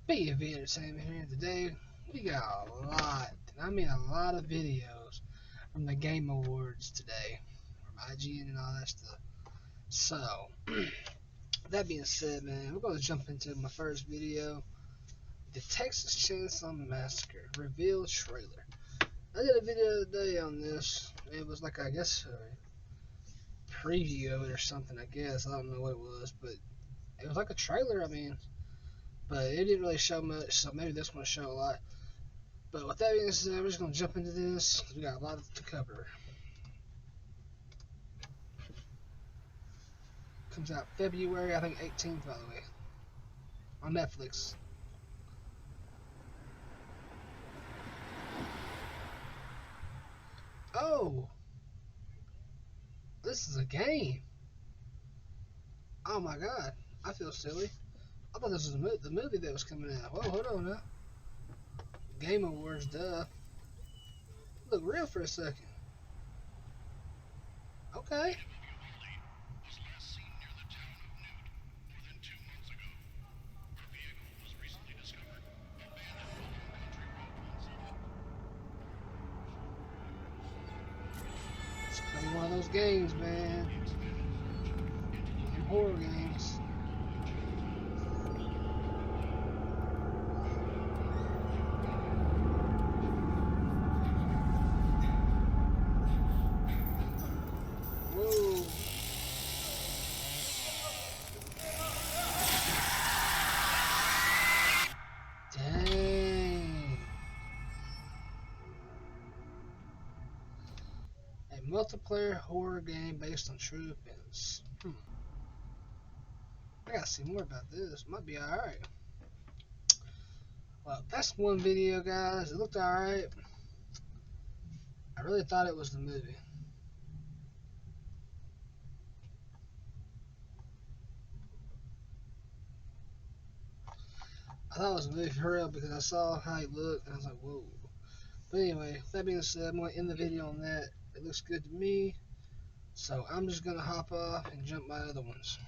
BV Entertainment here. Today we got a lot, and I mean a lot of videos from the Game Awards today, from IGN and all that stuff. So, that being said, man, we're going to jump into my first video, the Texas Chainsaw Massacre reveal trailer. I did a video today on this. It was like, I guess, a preview of it or something, I guess. I don't know what it was, but it was like a trailer, but it didn't really show much, so maybe this one will show a lot. But with that being said, we're just going to jump into this. We got a lot to cover. Comes out February, I think 18th, by the way, on Netflix. Oh, this is a game. Oh my god, I feel silly. I thought this was the movie that was coming out. Whoa, hold on now. Game Awards, duh. Look real for a second. Okay. It's gonna be one of those games, man. Them horror games. Whoa. Dang. A multiplayer horror game based on true events. I gotta see more about this. Might be alright. Well, that's one video, guys. It looked alright. I really thought it was the movie. I thought it was a movie for real because I saw how he looked and I was like, whoa. But anyway, that being said, I'm going to end the video on that. It looks good to me. So I'm just going to hop off and jump my other ones.